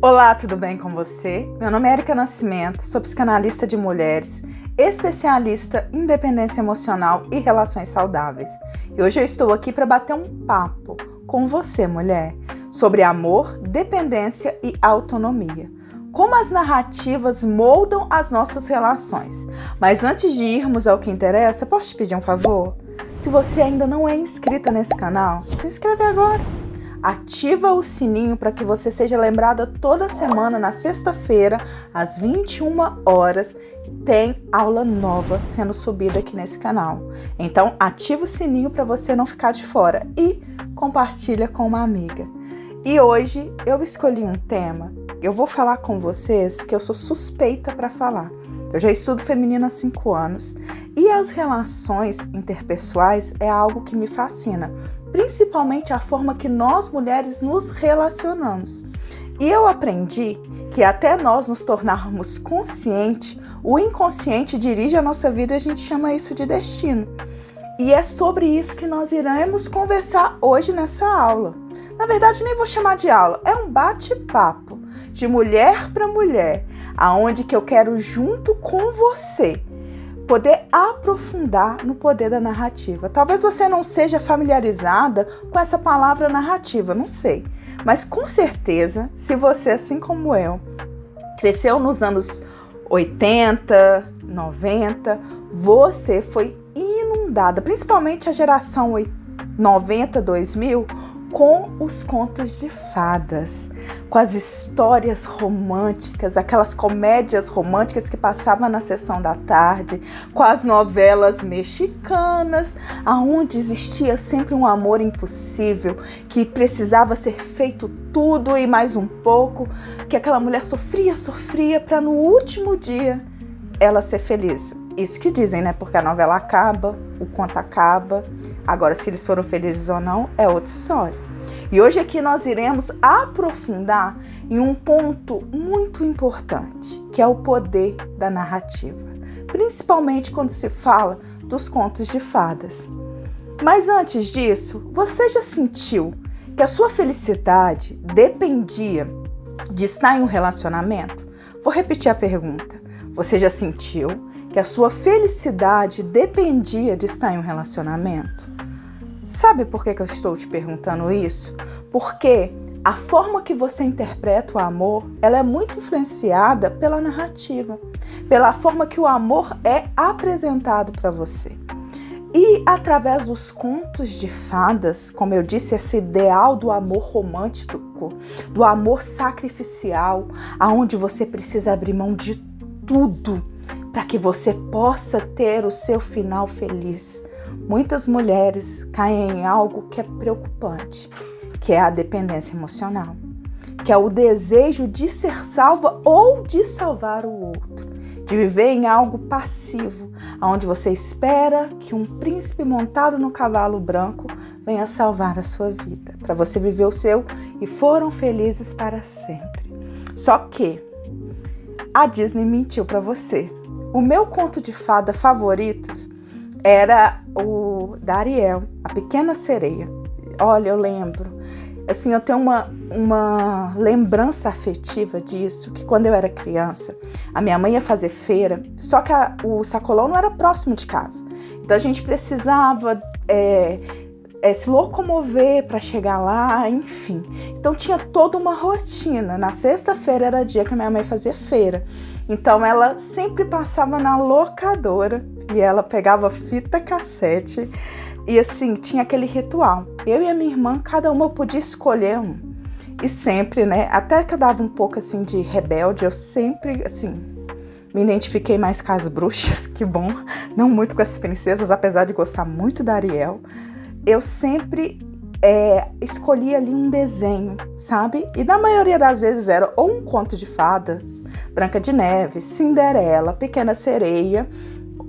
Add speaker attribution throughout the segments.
Speaker 1: Olá, tudo bem com você? Meu nome é Erika Nascimento, sou psicanalista de mulheres, especialista em dependência emocional e relações saudáveis. E hoje eu estou aqui para bater um papo com você, mulher, sobre amor, dependência e autonomia. Como as narrativas moldam as nossas relações. Mas antes de irmos ao que interessa, posso te pedir um favor? Se você ainda não é inscrita nesse canal, se inscreve agora. Ativa o sininho para que você seja lembrada toda semana, na sexta-feira, às 21 horas, tem aula nova sendo subida aqui nesse canal. Então, ativa o sininho para você não ficar de fora e compartilha com uma amiga. E hoje eu escolhi um tema, eu vou falar com vocês que eu sou suspeita para falar. Eu já estudo feminino há 5 anos e as relações interpessoais é algo que me fascina, principalmente a forma que nós mulheres nos relacionamos. E eu aprendi que até nós nos tornarmos conscientes, o inconsciente dirige a nossa vida e a gente chama isso de destino. E é sobre isso que nós iremos conversar hoje nessa aula. Na verdade, nem vou chamar de aula, é um bate-papo de mulher para mulher, aonde que eu quero, junto com você, poder aprofundar no poder da narrativa. Talvez você não seja familiarizada com essa palavra narrativa, não sei. Mas com certeza, se você, assim como eu, cresceu nos anos 80, 90, você foi inundada, principalmente a geração 90, 2000, com os contos de fadas, com as histórias românticas, aquelas comédias românticas que passavam na sessão da tarde, com as novelas mexicanas, aonde existia sempre um amor impossível, que precisava ser feito tudo e mais um pouco, que aquela mulher sofria para no último dia ela ser feliz. Isso que dizem, né? Porque a novela acaba, o conto acaba. Agora, se eles foram felizes ou não, é outra história. E hoje aqui nós iremos aprofundar em um ponto muito importante, que é o poder da narrativa. Principalmente quando se fala dos contos de fadas. Mas antes disso, você já sentiu que a sua felicidade dependia de estar em um relacionamento? Vou repetir a pergunta. Você já sentiu que a sua felicidade dependia de estar em um relacionamento? Sabe por que eu estou te perguntando isso? Porque a forma que você interpreta o amor, ela é muito influenciada pela narrativa, pela forma que o amor é apresentado para você. E através dos contos de fadas, como eu disse, esse ideal do amor romântico, do amor sacrificial, aonde você precisa abrir mão de tudo para que você possa ter o seu final feliz. Muitas mulheres caem em algo que é preocupante, que é a dependência emocional, que é o desejo de ser salva ou de salvar o outro, de viver em algo passivo, onde você espera que um príncipe montado no cavalo branco venha salvar a sua vida, para você viver o seu e foram felizes para sempre. Só que a Disney mentiu para você. O meu conto de fada favorito era o da Ariel, a Pequena Sereia. Olha, eu lembro. Assim, eu tenho uma lembrança afetiva disso, que quando eu era criança, a minha mãe ia fazer feira, só que o sacolão não era próximo de casa. Então a gente precisava se locomover para chegar lá, enfim. Então tinha toda uma rotina. Na sexta-feira era dia que a minha mãe fazia feira. Então ela sempre passava na locadora e ela pegava fita cassete e assim, tinha aquele ritual. Eu e a minha irmã, cada uma podia escolher um. E sempre, né, até que eu dava um pouco assim de rebelde, eu sempre, assim, me identifiquei mais com as bruxas, que bom, não muito com as princesas, apesar de gostar muito da Ariel. Eu sempre escolhi ali um desenho, sabe? E na maioria das vezes era ou um conto de fadas, Branca de Neve, Cinderela, Pequena Sereia,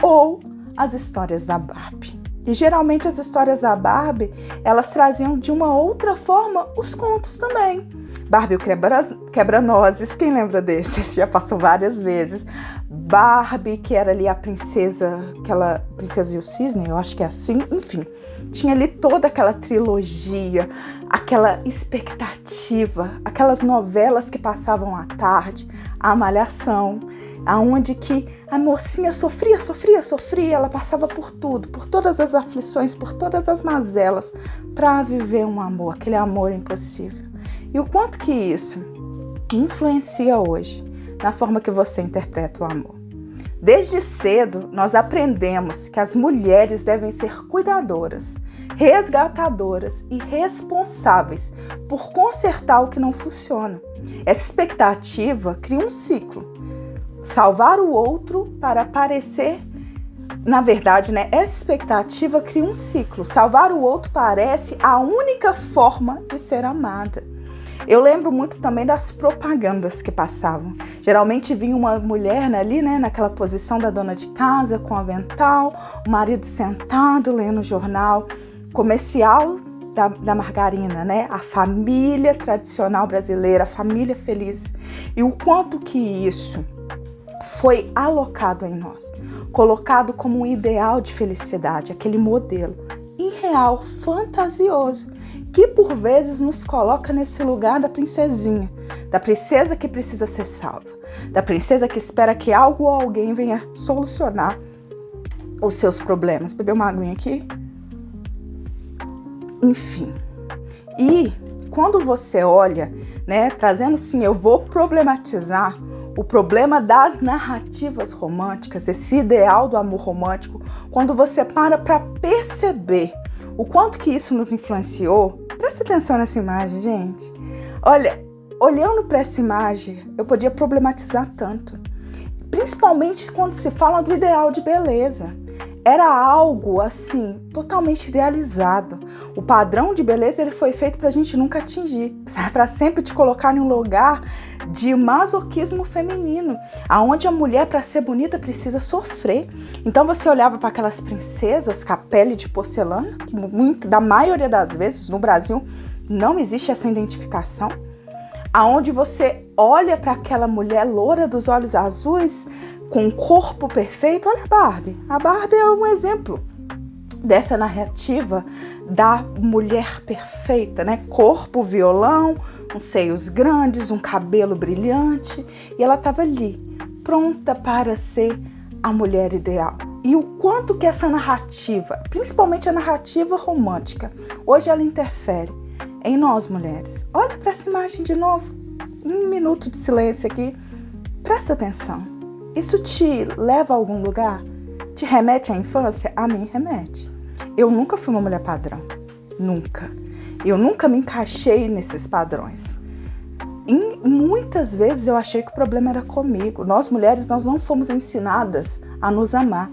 Speaker 1: ou as histórias da Barbie. E geralmente as histórias da Barbie, elas traziam de uma outra forma os contos também. Barbie o Quebra-Nozes, quem lembra desses? Já passou várias vezes. Barbie, que era ali a princesa, aquela Princesa e o Cisne, eu acho que é assim, enfim. Tinha ali toda aquela trilogia, aquela expectativa, aquelas novelas que passavam à tarde, a Malhação, aonde que a mocinha sofria, ela passava por tudo, por todas as aflições, por todas as mazelas, para viver um amor, aquele amor impossível. E o quanto que isso influencia hoje na forma que você interpreta o amor. Desde cedo, nós aprendemos que as mulheres devem ser cuidadoras, resgatadoras e responsáveis por consertar o que não funciona. Essa expectativa cria um ciclo. Salvar o outro para parecer... Na verdade, essa expectativa cria um ciclo. Salvar o outro parece a única forma de ser amada. Eu lembro muito também das propagandas que passavam. Geralmente vinha uma mulher ali, naquela posição da dona de casa, com avental, o marido sentado, lendo o jornal. Comercial da margarina, a família tradicional brasileira, a família feliz. E o quanto que isso foi alocado em nós, colocado como um ideal de felicidade, aquele modelo irreal, fantasioso, que por vezes nos coloca nesse lugar da princesinha, da princesa que precisa ser salva, da princesa que espera que algo ou alguém venha solucionar os seus problemas. Bebeu uma aguinha aqui? Enfim. E quando você olha, trazendo sim, eu vou problematizar o problema das narrativas românticas, esse ideal do amor romântico, quando você para perceber o quanto que isso nos influenciou. Presta atenção nessa imagem, gente. Olha, olhando para essa imagem, eu podia problematizar tanto. Principalmente quando se fala do ideal de beleza. Era algo, assim, totalmente idealizado. O padrão de beleza ele foi feito para a gente nunca atingir. Para sempre te colocar em um lugar de masoquismo feminino, aonde a mulher, para ser bonita, precisa sofrer. Então você olhava para aquelas princesas com a pele de porcelana, que da maioria das vezes no Brasil não existe essa identificação, aonde você olha para aquela mulher loura dos olhos azuis, com um corpo perfeito. Olha a Barbie. A Barbie é um exemplo dessa narrativa da mulher perfeita, Corpo, violão, uns seios grandes, um cabelo brilhante. E ela estava ali, pronta para ser a mulher ideal. E o quanto que essa narrativa, principalmente a narrativa romântica, hoje ela interfere em nós, mulheres. Olha para essa imagem de novo. Um minuto de silêncio aqui. Presta atenção. Isso te leva a algum lugar? Te remete à infância? A mim remete. Eu nunca fui uma mulher padrão. Nunca. Eu nunca me encaixei nesses padrões. E muitas vezes eu achei que o problema era comigo. Nós mulheres, nós não fomos ensinadas a nos amar,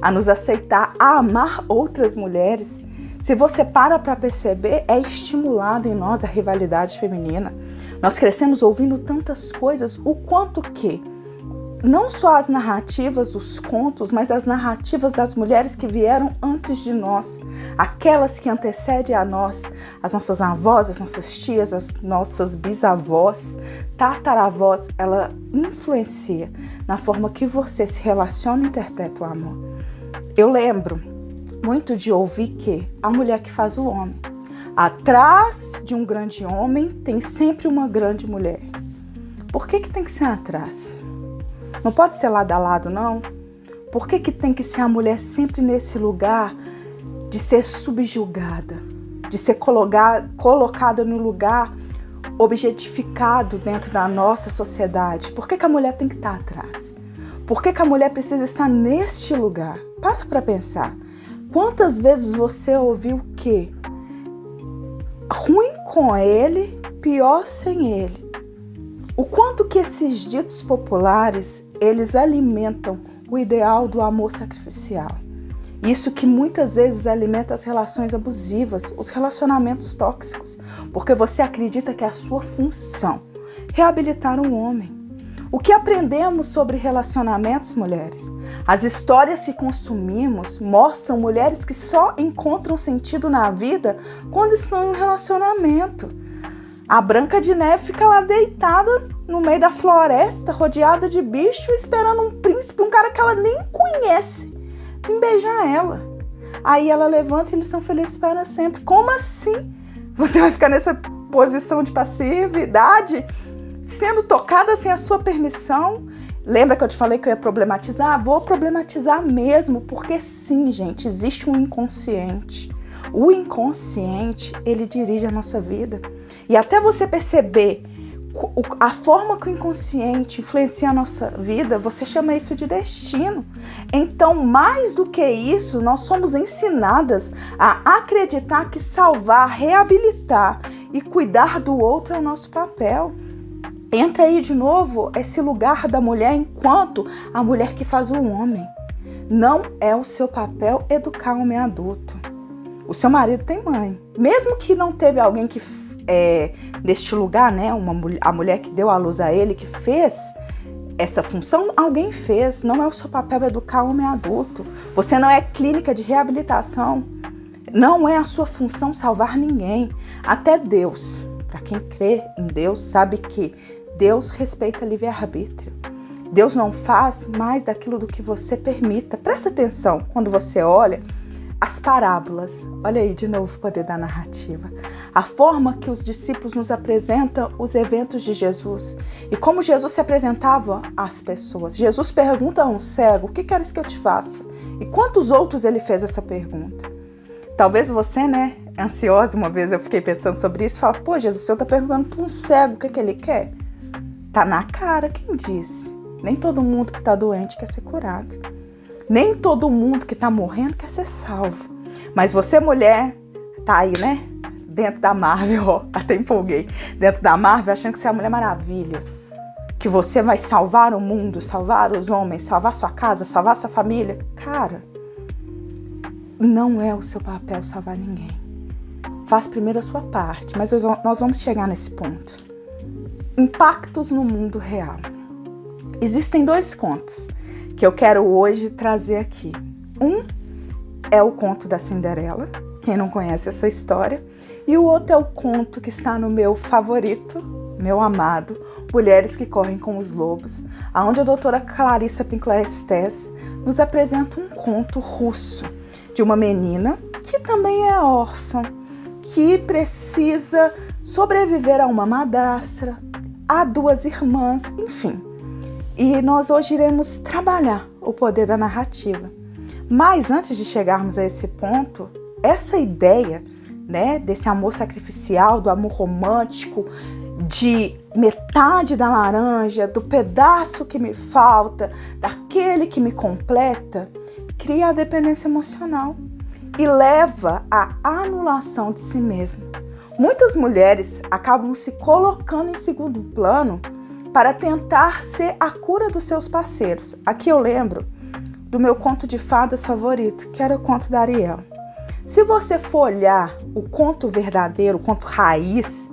Speaker 1: a nos aceitar, a amar outras mulheres. Se você para perceber, é estimulado em nós a rivalidade feminina. Nós crescemos ouvindo tantas coisas, o quanto que não só as narrativas dos contos, mas as narrativas das mulheres que vieram antes de nós, aquelas que antecedem a nós, as nossas avós, as nossas tias, as nossas bisavós, tataravós, ela influencia na forma que você se relaciona e interpreta o amor. Eu lembro muito de ouvir que a mulher que faz o homem. Atrás de um grande homem tem sempre uma grande mulher. Por que tem que ser atrás? Não pode ser lado a lado, não? Por que tem que ser a mulher sempre nesse lugar de ser subjugada, de ser colocada no lugar objetificado dentro da nossa sociedade? Por que a mulher tem que estar atrás? Por que a mulher precisa estar neste lugar? Para pensar. Quantas vezes você ouviu o quê? Ruim com ele, pior sem ele. O quanto que esses ditos populares, eles alimentam o ideal do amor sacrificial. Isso que muitas vezes alimenta as relações abusivas, os relacionamentos tóxicos, porque você acredita que é a sua função reabilitar um homem. O que aprendemos sobre relacionamentos, mulheres? As histórias que consumimos mostram mulheres que só encontram sentido na vida quando estão em um relacionamento. A Branca de Neve fica lá deitada no meio da floresta, rodeada de bicho, esperando um príncipe, um cara que ela nem conhece, vir beijar ela. Aí ela levanta e eles são felizes para sempre. Como assim? Você vai ficar nessa posição de passividade, sendo tocada sem a sua permissão? Lembra que eu te falei que eu ia problematizar? Vou problematizar mesmo, porque sim, gente, existe um inconsciente. O inconsciente, ele dirige a nossa vida. E até você perceber a forma que o inconsciente influencia a nossa vida, você chama isso de destino. Então, mais do que isso, nós somos ensinadas a acreditar que salvar, reabilitar e cuidar do outro é o nosso papel. Entra aí de novo esse lugar da mulher enquanto a mulher que faz o homem. Não é o seu papel educar um homem adulto. O seu marido tem mãe. Mesmo que não teve alguém que neste lugar, né, a mulher que deu a luz a ele, que fez essa função, alguém fez. Não é o seu papel educar o homem adulto. Você não é clínica de reabilitação. Não é a sua função salvar ninguém. Até Deus, para quem crê em Deus, sabe que Deus respeita livre-arbítrio. Deus não faz mais daquilo do que você permita. Presta atenção quando você olha as parábolas. Olha aí de novo o poder da narrativa. A forma que os discípulos nos apresentam os eventos de Jesus. E como Jesus se apresentava às pessoas. Jesus pergunta a um cego, o que queres que eu te faça? E quantos outros ele fez essa pergunta? Talvez você, né, ansiosa, uma vez eu fiquei pensando sobre isso, fala, pô, Jesus, o Senhor está perguntando para um cego o que ele quer? Tá na cara, quem disse? Nem todo mundo que está doente quer ser curado. Nem todo mundo que está morrendo quer ser salvo. Mas você, mulher, tá aí, né? Dentro da Marvel, ó, até empolguei. Dentro da Marvel, achando que você é a Mulher Maravilha. Que você vai salvar o mundo, salvar os homens, salvar sua casa, salvar sua família. Cara, não é o seu papel salvar ninguém. Faz primeiro a sua parte, mas nós vamos chegar nesse ponto. Impactos no mundo real. Existem 2 contos que eu quero hoje trazer aqui. Um é o conto da Cinderela, quem não conhece essa história, e o outro é o conto que está no meu favorito, meu amado, Mulheres que Correm com os Lobos, onde a doutora Clarissa Pinkola-Estés nos apresenta um conto russo de uma menina que também é órfã, que precisa sobreviver a uma madrastra, a 2 irmãs, enfim. E nós hoje iremos trabalhar o poder da narrativa. Mas antes de chegarmos a esse ponto, essa ideia, né, desse amor sacrificial, do amor romântico, de metade da laranja, do pedaço que me falta, daquele que me completa, cria a dependência emocional e leva à anulação de si mesma. Muitas mulheres acabam se colocando em segundo plano para tentar ser a cura dos seus parceiros. Aqui eu lembro do meu conto de fadas favorito, que era o conto da Ariel. Se você for olhar o conto verdadeiro, o conto raiz,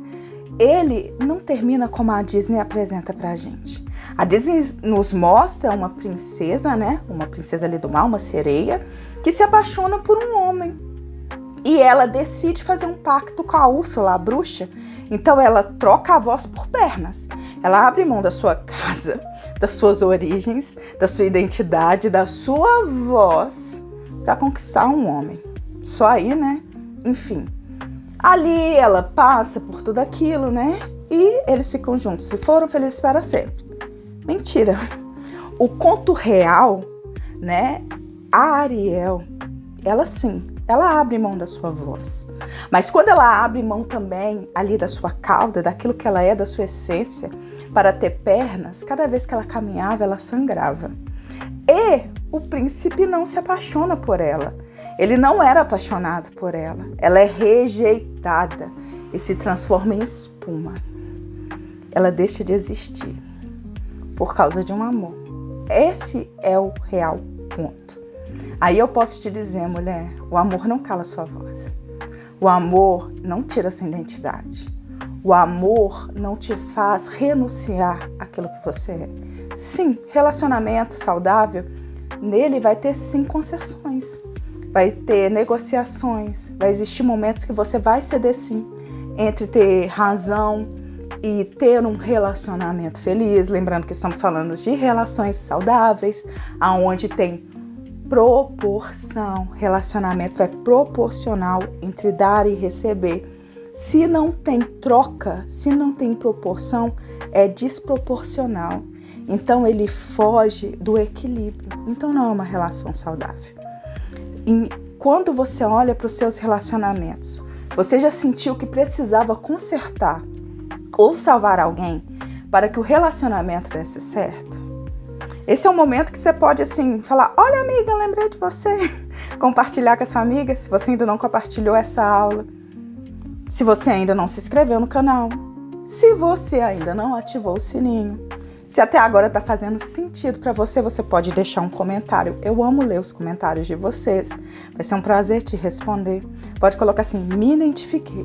Speaker 1: ele não termina como a Disney apresenta pra gente. A Disney nos mostra uma princesa, né? Uma princesa ali do mal, uma sereia, que se apaixona por um homem. E ela decide fazer um pacto com a Úrsula, a bruxa. Então ela troca a voz por pernas. Ela abre mão da sua casa, das suas origens, da sua identidade, da sua voz para conquistar um homem. Só aí, né? Enfim. Ali ela passa por tudo aquilo, né? E eles ficam juntos e foram felizes para sempre. Mentira. O conto real, né? A Ariel, ela sim, ela abre mão da sua voz. Mas quando ela abre mão também ali da sua cauda, daquilo que ela é, da sua essência, para ter pernas, cada vez que ela caminhava, ela sangrava. E o príncipe não se apaixona por ela. Ele não era apaixonado por ela. Ela é rejeitada e se transforma em espuma. Ela deixa de existir por causa de um amor. Esse é o real ponto. Aí eu posso te dizer, mulher, o amor não cala sua voz. O amor não tira sua identidade. O amor não te faz renunciar àquilo que você é. Sim, relacionamento saudável, nele vai ter sim concessões. Vai ter negociações, vai existir momentos que você vai ceder sim, entre ter razão e ter um relacionamento feliz. Lembrando que estamos falando de relações saudáveis, onde tem proporção. Relacionamento é proporcional entre dar e receber. Se não tem troca, se não tem proporção, é desproporcional. Então ele foge do equilíbrio. Então não é uma relação saudável. E quando você olha para os seus relacionamentos, você já sentiu que precisava consertar ou salvar alguém para que o relacionamento desse certo? Esse é o momento que você pode assim falar: olha, amiga, lembrei de você. Compartilhar com a sua amiga, se você ainda não compartilhou essa aula. Se você ainda não se inscreveu no canal. Se você ainda não ativou o sininho. Se até agora está fazendo sentido para você, você pode deixar um comentário. Eu amo ler os comentários de vocês. Vai ser um prazer te responder. Pode colocar assim: me identifiquei.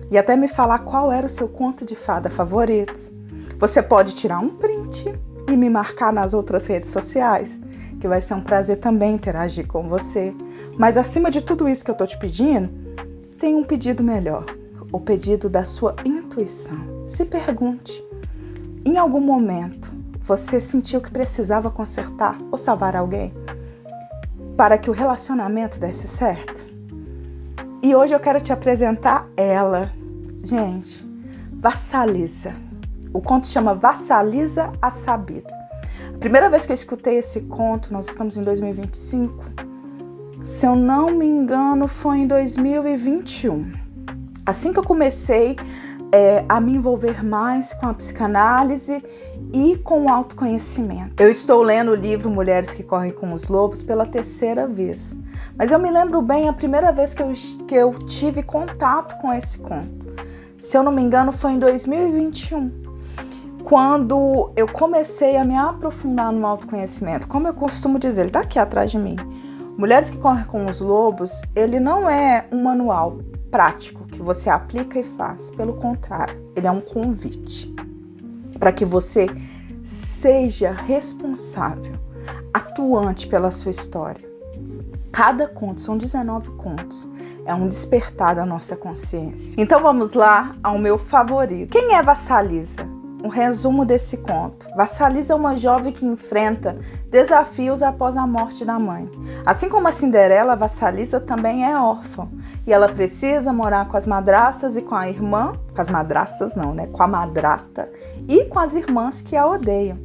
Speaker 1: E até me falar qual era o seu conto de fada favorito. Você pode tirar um print e me marcar nas outras redes sociais, que vai ser um prazer também interagir com você. Mas acima de tudo isso que eu estou te pedindo, tem um pedido melhor, o pedido da sua intuição. Se pergunte, em algum momento você sentiu que precisava consertar ou salvar alguém para que o relacionamento desse certo? E hoje eu quero te apresentar ela. Gente, Vassalisa. O conto chama Vassalisa a Sabida. A primeira vez que eu escutei esse conto, nós estamos em 2025, se eu não me engano, foi em 2021. Assim que eu comecei a me envolver mais com a psicanálise e com o autoconhecimento. Eu estou lendo o livro Mulheres que Correm com os Lobos pela terceira vez. Mas eu me lembro bem a primeira vez que eu tive contato com esse conto. Se eu não me engano, foi em 2021. Quando eu comecei a me aprofundar no autoconhecimento. Como eu costumo dizer, ele está aqui atrás de mim. Mulheres que Correm com os Lobos, ele não é um manual prático que você aplica e faz. Pelo contrário, ele é um convite para que você seja responsável, atuante pela sua história. Cada conto, são 19 contos, é um despertar da nossa consciência. Então vamos lá ao meu favorito. Quem é Vassalisa? Um resumo desse conto. Vassalisa é uma jovem que enfrenta desafios após a morte da mãe. Assim como a Cinderela, Vassalisa também é órfã. E ela precisa morar com as madrastas e com a irmã, com as madrastas não, né? Com a madrasta e com as irmãs que a odeiam.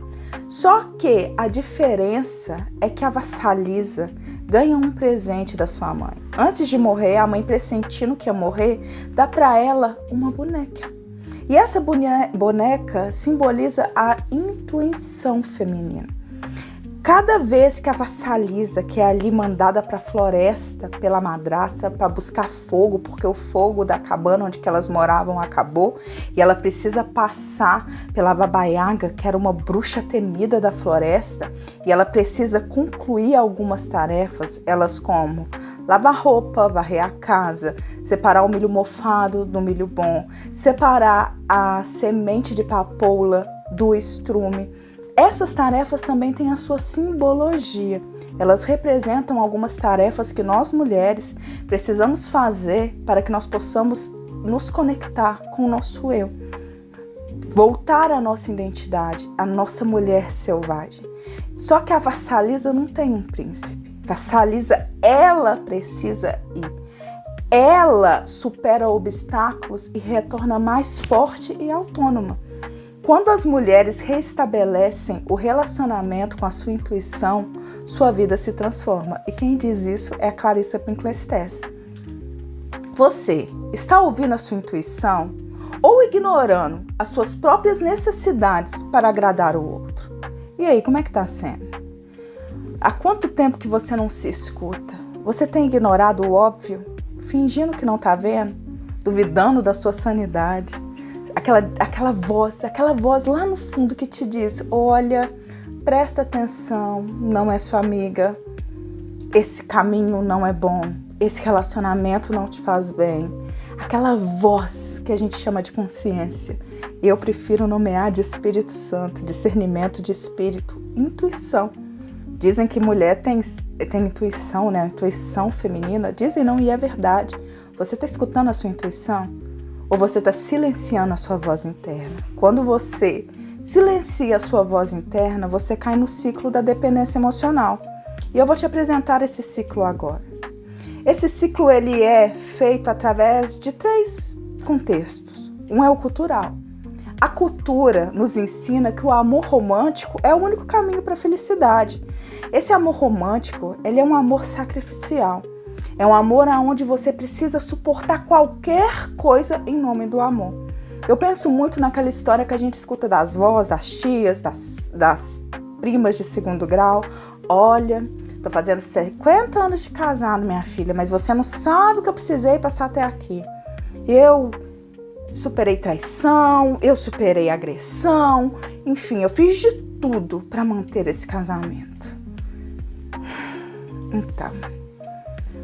Speaker 1: Só que a diferença é que a Vassalisa ganha um presente da sua mãe. Antes de morrer, a mãe, pressentindo que ia morrer, dá para ela uma boneca. E essa boneca simboliza a intuição feminina. Cada vez que a Vassalisa, que é ali mandada para a floresta pela madrasta para buscar fogo, porque o fogo da cabana onde que elas moravam acabou, e ela precisa passar pela Baba Yaga, que era uma bruxa temida da floresta, e ela precisa concluir algumas tarefas, elas como lavar roupa, varrer a casa, separar o milho mofado do milho bom, separar a semente de papoula do estrume. Essas tarefas também têm a sua simbologia. Elas representam algumas tarefas que nós mulheres precisamos fazer para que nós possamos nos conectar com o nosso eu. Voltar à nossa identidade, à nossa mulher selvagem. Só que a Vassalisa não tem um príncipe. Vassalisa, ela precisa ir. Ela supera obstáculos e retorna mais forte e autônoma. Quando as mulheres reestabelecem o relacionamento com a sua intuição, sua vida se transforma. E quem diz isso é a Clarissa Pinkley-Stess. Você está ouvindo a sua intuição ou ignorando as suas próprias necessidades para agradar o outro? E aí, como é que está sendo? Há quanto tempo que você não se escuta? Você tem ignorado o óbvio, fingindo que não está vendo, duvidando da sua sanidade? Aquela voz lá no fundo que te diz: olha, presta atenção, não é sua amiga, esse caminho não é bom, esse relacionamento não te faz bem. Aquela voz que a gente chama de consciência. Eu prefiro nomear de Espírito Santo, discernimento de espírito, intuição. Dizem que mulher tem intuição, né? Intuição feminina. Dizem não, e é verdade. Você está escutando a sua intuição? Ou você está silenciando a sua voz interna? Quando você silencia a sua voz interna, você cai no ciclo da dependência emocional. E eu vou te apresentar esse ciclo agora. Esse ciclo ele é feito através de 3 contextos. Um é o cultural. A cultura nos ensina que o amor romântico é o único caminho para a felicidade. Esse amor romântico, ele é um amor sacrificial. É um amor onde você precisa suportar qualquer coisa em nome do amor. Eu penso muito naquela história que a gente escuta das vós, das tias, das primas de segundo grau. Olha, tô fazendo 50 anos de casado, minha filha, mas você não sabe o que eu precisei passar até aqui. Eu superei traição, eu superei agressão, enfim, eu fiz de tudo para manter esse casamento. Então,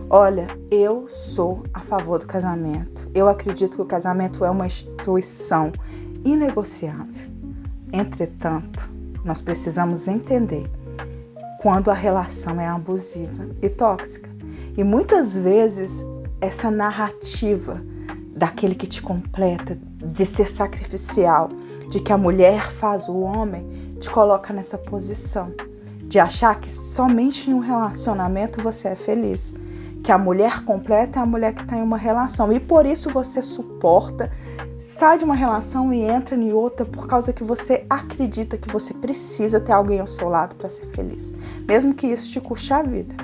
Speaker 1: olha, eu sou a favor do casamento. Eu acredito que o casamento é uma instituição inegociável. Entretanto, nós precisamos entender quando a relação é abusiva e tóxica. E muitas vezes essa narrativa daquele que te completa, de ser sacrificial, de que a mulher faz o homem, te coloca nessa posição de achar que somente em um relacionamento você é feliz, que a mulher completa é a mulher que está em uma relação e por isso você suporta, sai de uma relação e entra em outra por causa que você acredita que você precisa ter alguém ao seu lado para ser feliz, mesmo que isso te custe a vida.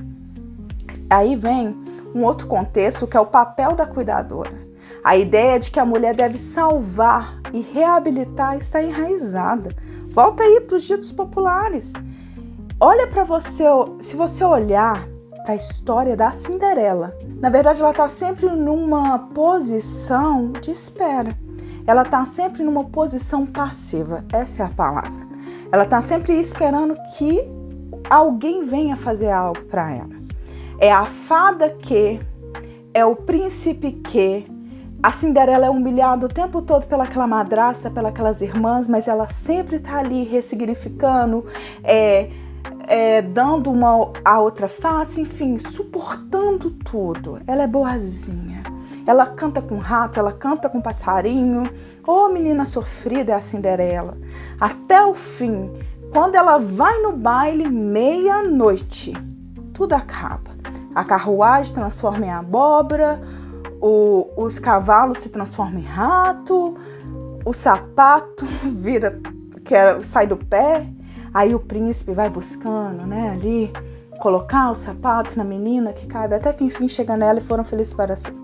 Speaker 1: Aí vem um outro contexto que é o papel da cuidadora. A ideia de que a mulher deve salvar e reabilitar está enraizada. Volta aí para os ditos populares. Olha para você, se você olhar para a história da Cinderela, na verdade ela está sempre numa posição de espera. Ela está sempre numa posição passiva, essa é a palavra. Ela está sempre esperando que alguém venha fazer algo para ela. É a fada que, é o príncipe que. A Cinderela é humilhada o tempo todo pelaquela madrasta, pelas irmãs, mas ela sempre está ali ressignificando, dando a outra face, enfim, suportando tudo. Ela é boazinha. Ela canta com rato, ela canta com passarinho. Ô, menina sofrida é a Cinderela. Até o fim, quando ela vai no baile, meia-noite, tudo acaba. A carruagem se transforma em abóbora, os cavalos se transformam em rato, o sapato sai do pé, aí o príncipe vai buscando, né, ali, colocar o sapato na menina que cabe, até que enfim chega nela e foram felizes para sempre.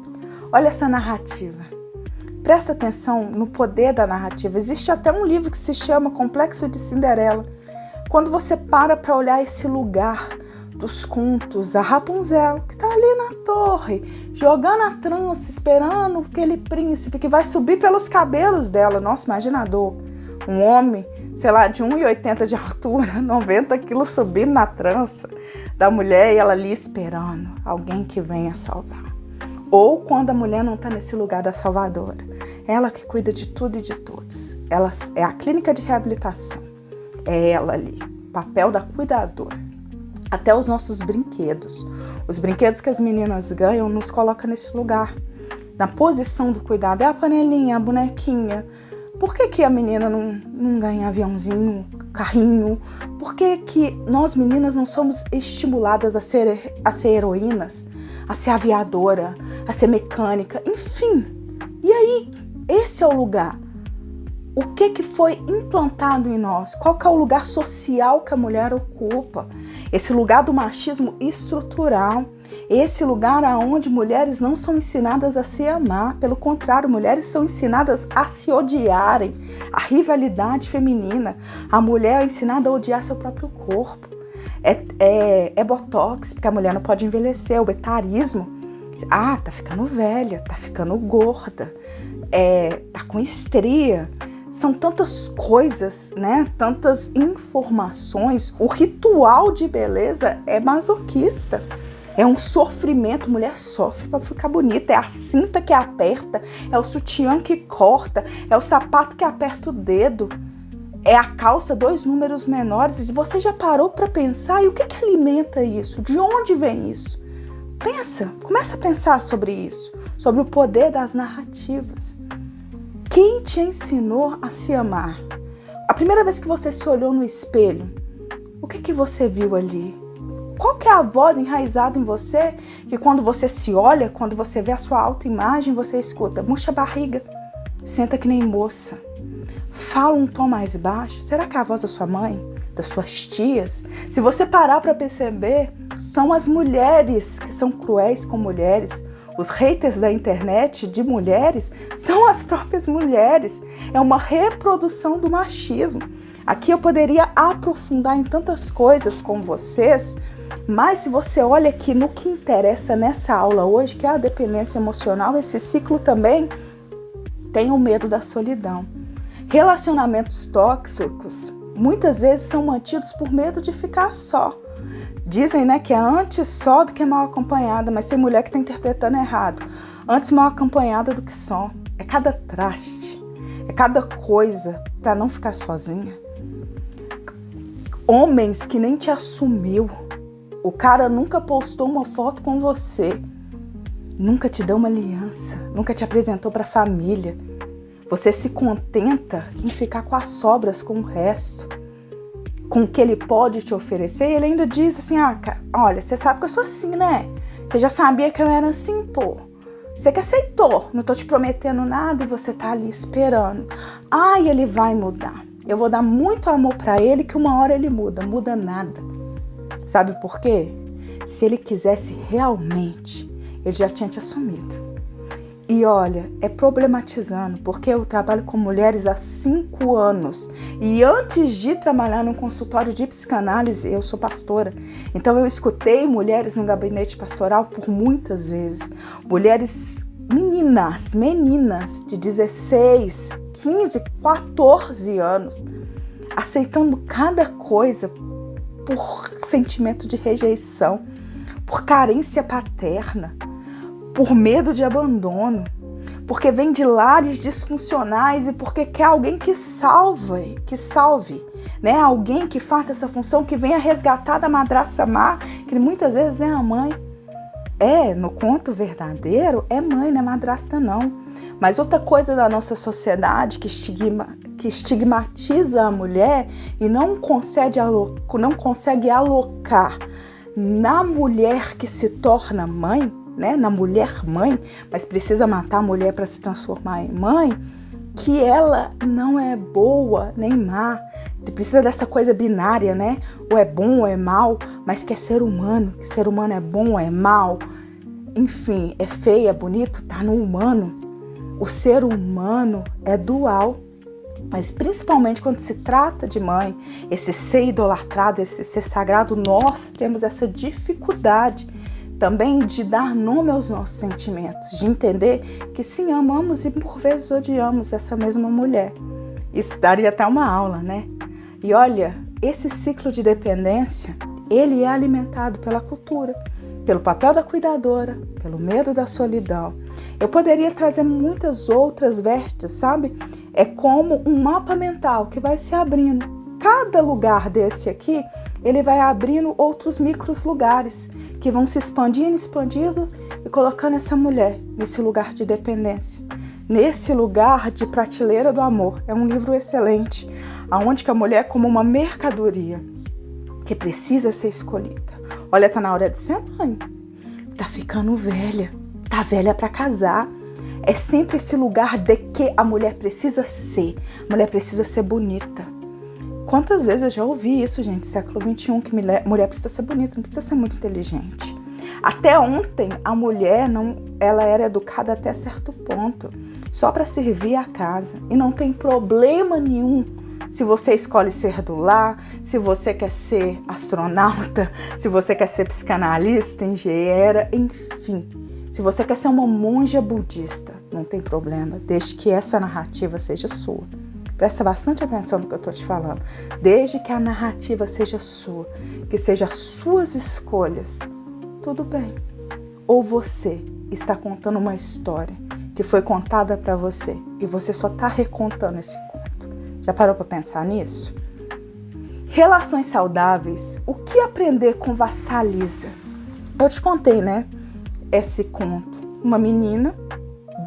Speaker 1: Olha essa narrativa. Presta atenção no poder da narrativa. Existe até um livro que se chama Complexo de Cinderela. Quando você para olhar esse lugar dos contos, a Rapunzel, que está ali na torre, jogando a trança, esperando aquele príncipe que vai subir pelos cabelos dela. Nossa, imagina a dor. Um homem, sei lá, de 1,80 de altura, 90 quilos subindo na trança da mulher e ela ali esperando alguém que venha salvar. Ou quando a mulher não está nesse lugar da salvadora. Ela que cuida de tudo e de todos. Ela é a clínica de reabilitação. É ela ali, papel da cuidadora. Até os nossos brinquedos. Os brinquedos que as meninas ganham nos colocam nesse lugar. Na posição do cuidado. É a panelinha, a bonequinha. Por que a menina não ganha aviãozinho, carrinho? Por que nós meninas não somos estimuladas a ser heroínas? A ser aviadora, a ser mecânica, enfim. E aí, esse é o lugar. O que foi implantado em nós? Qual que é o lugar social que a mulher ocupa? Esse lugar do machismo estrutural. Esse lugar onde mulheres não são ensinadas a se amar. Pelo contrário, mulheres são ensinadas a se odiarem. A rivalidade feminina. A mulher é ensinada a odiar seu próprio corpo. É botox, porque a mulher não pode envelhecer. O etarismo. Ah, tá ficando velha, tá ficando gorda. Tá com estria. São tantas coisas, né? Tantas informações. O ritual de beleza é masoquista. É um sofrimento. Mulher sofre para ficar bonita. É a cinta que aperta. É o sutiã que corta. É o sapato que aperta o dedo. É a calça 2 números menores. Você já parou para pensar? E o que alimenta isso? De onde vem isso? Pensa. Começa a pensar sobre isso. Sobre o poder das narrativas. Quem te ensinou a se amar? A primeira vez que você se olhou no espelho, o que você viu ali? Qual que é a voz enraizada em você que quando você se olha, quando você vê a sua autoimagem, você escuta, murcha a barriga, senta que nem moça, fala um tom mais baixo? Será que é a voz da sua mãe, das suas tias? Se você parar para perceber, são as mulheres que são cruéis com mulheres. Os haters da internet de mulheres são as próprias mulheres. É uma reprodução do machismo. Aqui eu poderia aprofundar em tantas coisas com vocês, mas se você olha aqui no que interessa nessa aula hoje, que é a dependência emocional, esse ciclo também tem o medo da solidão. Relacionamentos tóxicos muitas vezes são mantidos por medo de ficar só. Dizem, né, que é antes só do que mal acompanhada, mas tem mulher que está interpretando errado. Antes mal acompanhada do que só. É cada traste, é cada coisa para não ficar sozinha. Homens que nem te assumiu. O cara nunca postou uma foto com você. Nunca te deu uma aliança, nunca te apresentou para a família. Você se contenta em ficar com as sobras, com o resto, com o que ele pode te oferecer. E ele ainda diz assim, olha, você sabe que eu sou assim, né? Você já sabia que eu era assim, pô. Você que aceitou, não tô te prometendo nada e você tá ali esperando. Ele vai mudar. Eu vou dar muito amor pra ele que uma hora ele muda. Muda nada. Sabe por quê? Se ele quisesse realmente, ele já tinha te assumido. E olha, é problematizando, porque eu trabalho com mulheres há 5 anos. E antes de trabalhar num consultório de psicanálise, eu sou pastora. Então eu escutei mulheres no gabinete pastoral por muitas vezes. Mulheres meninas de 16, 15, 14 anos, aceitando cada coisa por sentimento de rejeição, por carência paterna, por medo de abandono, porque vem de lares disfuncionais e porque quer alguém que salve, né? Alguém que faça essa função, que venha resgatar da madrasta má, que muitas vezes é a mãe. No conto verdadeiro, é mãe, não é madrasta não. Mas outra coisa da nossa sociedade que estigmatiza a mulher e não consegue alocar na mulher que se torna mãe, né, na mulher mãe, mas precisa matar a mulher para se transformar em mãe, que ela não é boa nem má, precisa dessa coisa binária, né, ou é bom ou é mal, mas que é ser humano, que ser humano é bom ou é mal, enfim, é feio, é bonito, tá no humano. O ser humano é dual, mas principalmente quando se trata de mãe, esse ser idolatrado, esse ser sagrado, nós temos essa dificuldade também de dar nome aos nossos sentimentos, de entender que sim, amamos e por vezes odiamos essa mesma mulher. Isso daria até uma aula, né? E olha, esse ciclo de dependência, ele é alimentado pela cultura, pelo papel da cuidadora, pelo medo da solidão. Eu poderia trazer muitas outras vértices, sabe? É como um mapa mental que vai se abrindo. Cada lugar desse aqui, ele vai abrindo outros micros lugares que vão se expandindo e colocando essa mulher nesse lugar de dependência, nesse lugar de prateleira do amor. É um livro excelente, onde que a mulher é como uma mercadoria que precisa ser escolhida. Olha, tá na hora de ser mãe, tá ficando velha, tá velha para casar. É sempre esse lugar de que a mulher precisa ser, a mulher precisa ser bonita. Quantas vezes eu já ouvi isso, gente, século XXI, que mulher precisa ser bonita, não precisa ser muito inteligente. Até ontem, a mulher, ela era educada até certo ponto, só para servir a casa. E não tem problema nenhum se você escolhe ser do lar, se você quer ser astronauta, se você quer ser psicanalista, engenheira, enfim. Se você quer ser uma monja budista, não tem problema, desde que essa narrativa seja sua. Presta bastante atenção no que eu estou te falando. Desde que a narrativa seja sua, que seja as suas escolhas, tudo bem. Ou você está contando uma história que foi contada para você e você só está recontando esse conto. Já parou para pensar nisso? Relações saudáveis. O que aprender com Vassalisa? Eu te contei, né? Esse conto. Uma menina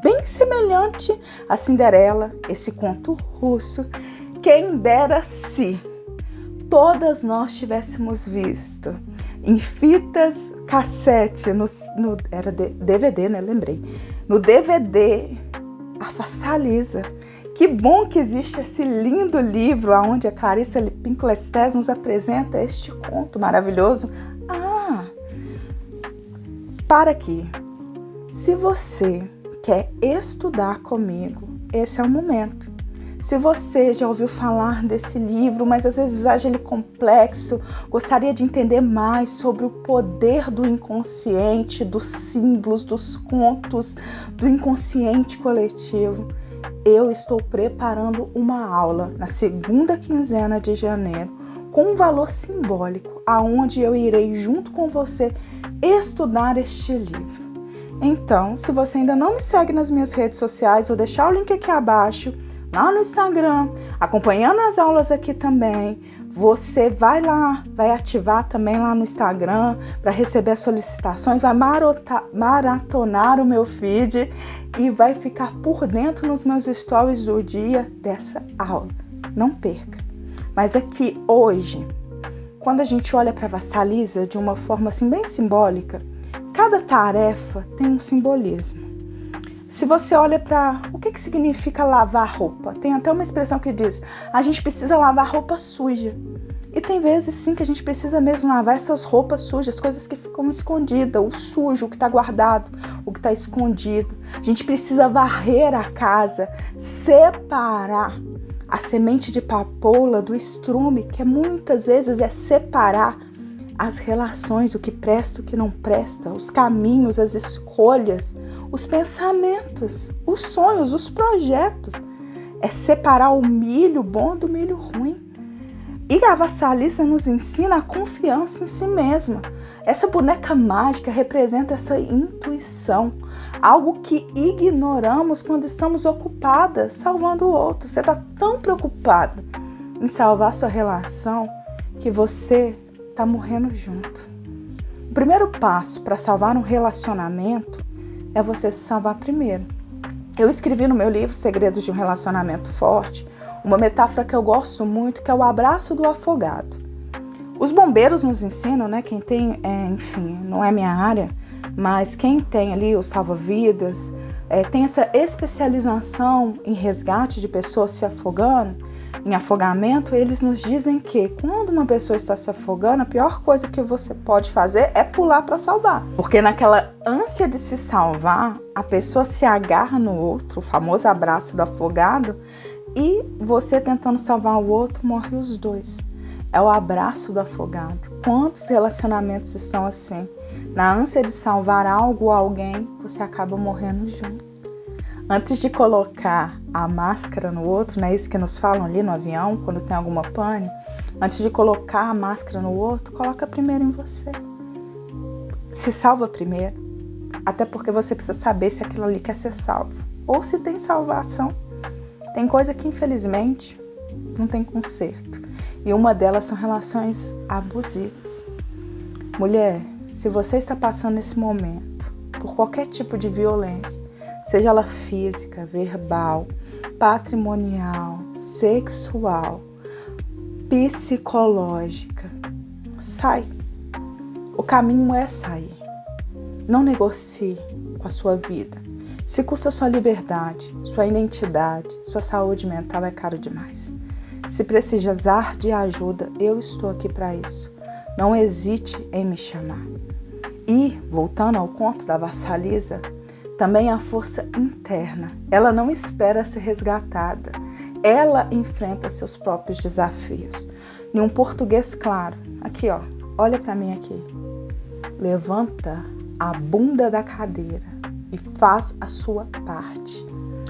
Speaker 1: bem semelhante a Cinderela, esse conto russo. Quem dera se todas nós tivéssemos visto em fitas cassete, era DVD, né? Lembrei. No DVD, a Vassalisa. Que bom que existe esse lindo livro onde a Clarissa Pinkola-Estés nos apresenta este conto maravilhoso. Para aqui. Se você quer estudar comigo, esse é o momento. Se você já ouviu falar desse livro, mas às vezes acha ele complexo, gostaria de entender mais sobre o poder do inconsciente, dos símbolos, dos contos, do inconsciente coletivo, eu estou preparando uma aula na segunda quinzena de janeiro com um valor simbólico, aonde eu irei junto com você estudar este livro. Então, se você ainda não me segue nas minhas redes sociais, vou deixar o link aqui abaixo, lá no Instagram, acompanhando as aulas aqui também. Você vai lá, vai ativar também lá no Instagram para receber as solicitações, vai maratonar o meu feed e vai ficar por dentro nos meus stories do dia dessa aula. Não perca. Mas aqui hoje, quando a gente olha para a Vassalisa de uma forma assim bem simbólica, cada tarefa tem um simbolismo. Se você olha para o que significa lavar roupa, tem até uma expressão que diz, a gente precisa lavar roupa suja. E tem vezes sim que a gente precisa mesmo lavar essas roupas sujas, coisas que ficam escondidas, o sujo, o que está guardado, o que está escondido. A gente precisa varrer a casa, separar a semente de papoula do estrume, que muitas vezes é separar as relações, o que presta, o que não presta, os caminhos, as escolhas, os pensamentos, os sonhos, os projetos. É separar o milho bom do milho ruim. E a Vassalisa nos ensina a confiança em si mesma. Essa boneca mágica representa essa intuição, algo que ignoramos quando estamos ocupadas salvando o outro. Você está tão preocupada em salvar sua relação que você está morrendo junto. O primeiro passo para salvar um relacionamento é você se salvar primeiro. Eu escrevi no meu livro Segredos de um Relacionamento Forte uma metáfora que eu gosto muito, que é o abraço do afogado. Os bombeiros nos ensinam, né? Quem tem, enfim, não é minha área, mas quem tem ali o salva-vidas, tem essa especialização em resgate de pessoas se afogando, em afogamento, eles nos dizem que quando uma pessoa está se afogando, a pior coisa que você pode fazer é pular para salvar. Porque naquela ânsia de se salvar, a pessoa se agarra no outro, o famoso abraço do afogado, e você tentando salvar o outro, morre os dois. É o abraço do afogado. Quantos relacionamentos estão assim? Na ânsia de salvar algo ou alguém, você acaba morrendo junto. Antes de colocar a máscara no outro, não é isso que nos falam ali no avião, quando tem alguma pane? Antes de colocar a máscara no outro, coloca primeiro em você. Se salva primeiro. Até porque você precisa saber se aquilo ali quer ser salvo. Ou se tem salvação. Tem coisa que, infelizmente, não tem conserto. E uma delas são relações abusivas. Mulher, se você está passando esse momento por qualquer tipo de violência, seja ela física, verbal, patrimonial, sexual, psicológica, sai. O caminho é sair. Não negocie com a sua vida. Se custa sua liberdade, sua identidade, sua saúde mental, é caro demais. Se precisar de ajuda, eu estou aqui para isso. Não hesite em me chamar. E, voltando ao conto da Vassalisa, também a força interna. Ela não espera ser resgatada. Ela enfrenta seus próprios desafios. Em um português claro. Aqui, ó. Olha para mim aqui. Levanta a bunda da cadeira e faz a sua parte.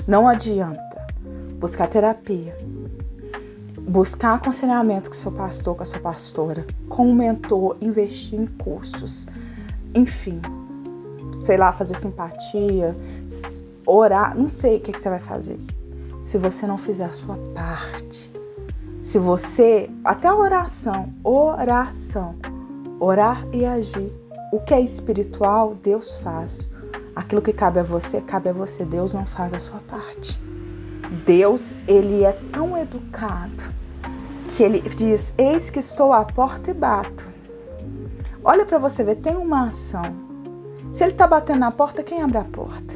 Speaker 1: Não adianta buscar terapia, buscar aconselhamento com seu pastor, com a sua pastora, com um mentor, investir em cursos, enfim, sei lá, fazer simpatia, orar, não sei o que você vai fazer. Se você não fizer a sua parte, se você, até a oração, orar e agir. O que é espiritual, Deus faz. Aquilo que cabe a você, Deus não faz a sua parte. Deus, ele é tão educado que ele diz, eis que estou à porta e bato. Olha para você ver, tem uma ação. Se ele está batendo na porta, quem abre a porta?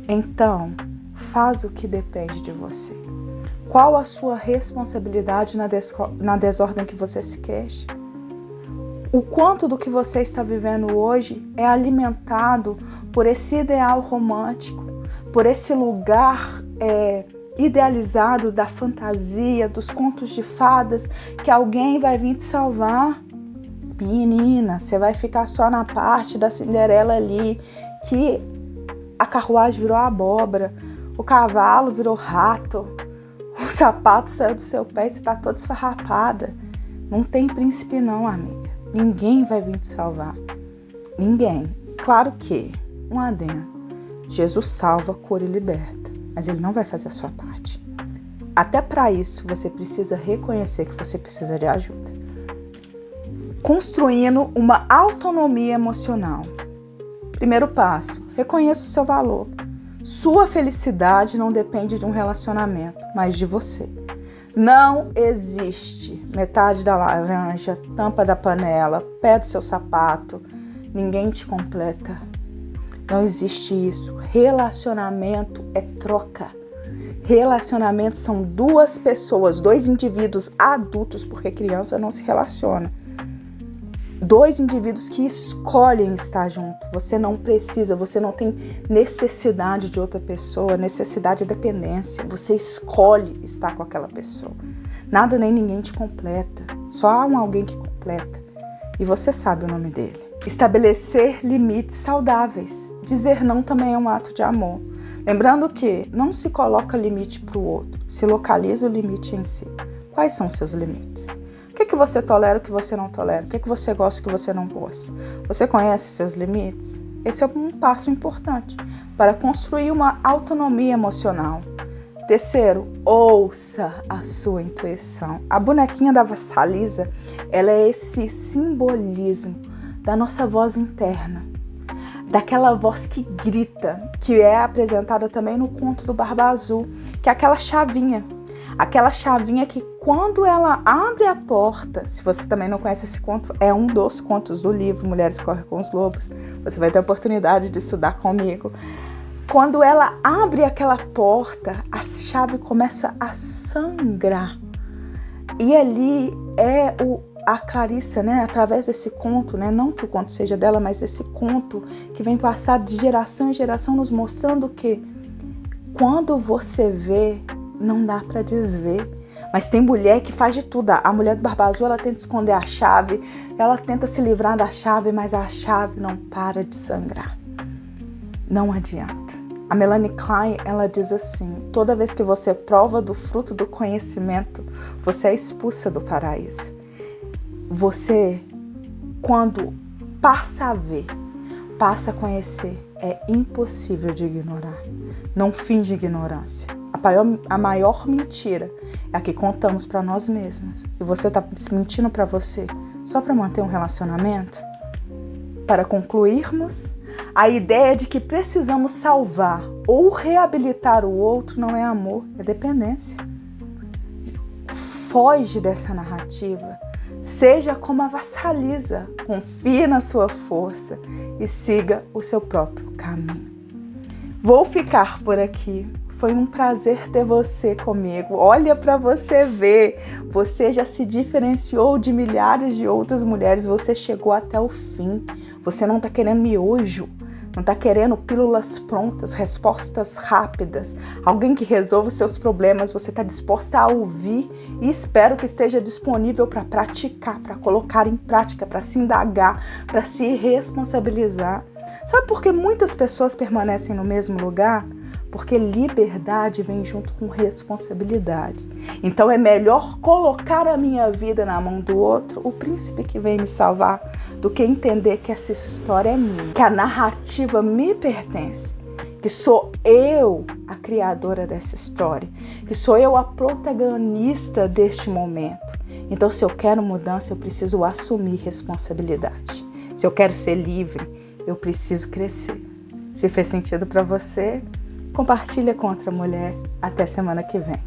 Speaker 1: Então, faz o que depende de você. Qual a sua responsabilidade na desordem que você se queixa? O quanto do que você está vivendo hoje é alimentado por esse ideal romântico, por esse lugar idealizado da fantasia, dos contos de fadas, que alguém vai vir te salvar. Menina, você vai ficar só na parte da Cinderela ali, que a carruagem virou abóbora, o cavalo virou rato, o sapato saiu do seu pé e você está toda esfarrapada. Não tem príncipe não, amiga. Ninguém vai vir te salvar. Ninguém. Claro que, um adendo, Jesus salva, cura e liberta, mas ele não vai fazer a sua parte. Até para isso, você precisa reconhecer que você precisa de ajuda. Construindo uma autonomia emocional. Primeiro passo, reconheça o seu valor. Sua felicidade não depende de um relacionamento, mas de você. Não existe metade da laranja, tampa da panela, pé do seu sapato. Ninguém te completa. Não existe isso. Relacionamento é troca. Relacionamentos são duas pessoas, dois indivíduos adultos, porque criança não se relaciona. Dois indivíduos que escolhem estar junto. Você não precisa, você não tem necessidade de outra pessoa, necessidade de dependência. Você escolhe estar com aquela pessoa. Nada nem ninguém te completa. Só há alguém que completa. E você sabe o nome dele. Estabelecer limites saudáveis. Dizer não também é um ato de amor. Lembrando que não se coloca limite para o outro, se localiza o limite em si. Quais são os seus limites? O que você tolera, o que você não tolera? O que você gosta, o que você não gosta? Você conhece seus limites? Esse é um passo importante para construir uma autonomia emocional. Terceiro, ouça a sua intuição. A bonequinha da Vassalisa, ela é esse simbolismo da nossa voz interna, daquela voz que grita, que é apresentada também no conto do Barba Azul, que é aquela chavinha que quando ela abre a porta, se você também não conhece esse conto, é um dos contos do livro Mulheres Correm com os Lobos, você vai ter a oportunidade de estudar comigo. Quando ela abre aquela porta, a chave começa a sangrar. E ali é a Clarissa, né, através desse conto, né, não que o conto seja dela, mas esse conto que vem passado de geração em geração, nos mostrando que quando você vê, não dá para desver. Mas tem mulher que faz de tudo. A mulher do Barba Azul, ela tenta esconder a chave, ela tenta se livrar da chave, mas a chave não para de sangrar. Não adianta. A Melanie Klein, ela diz assim: toda vez que você prova do fruto do conhecimento, você é expulsa do paraíso. Você, quando passa a ver, passa a conhecer, é impossível de ignorar. Não finge ignorância. A maior mentira é a que contamos para nós mesmas. E você está mentindo para você só para manter um relacionamento? Para concluirmos, a ideia de que precisamos salvar ou reabilitar o outro não é amor, é dependência. Foge dessa narrativa. Seja como a Vassalisa, confie na sua força e siga o seu próprio caminho. Vou ficar por aqui. Foi um prazer ter você comigo. Olha para você ver. Você já se diferenciou de milhares de outras mulheres. Você chegou até o fim. Você não está querendo miojo. Não está querendo pílulas prontas, respostas rápidas. Alguém que resolva os seus problemas. Você está disposta a ouvir e espero que esteja disponível para praticar, para colocar em prática, para se indagar, para se responsabilizar. Sabe por que muitas pessoas permanecem no mesmo lugar? Porque liberdade vem junto com responsabilidade. Então é melhor colocar a minha vida na mão do outro, o príncipe que vem me salvar, do que entender que essa história é minha, que a narrativa me pertence, que sou eu a criadora dessa história, que sou eu a protagonista deste momento. Então, se eu quero mudança, eu preciso assumir responsabilidade. Se eu quero ser livre, eu preciso crescer. Se fez sentido para você, compartilha com outra mulher. Até semana que vem.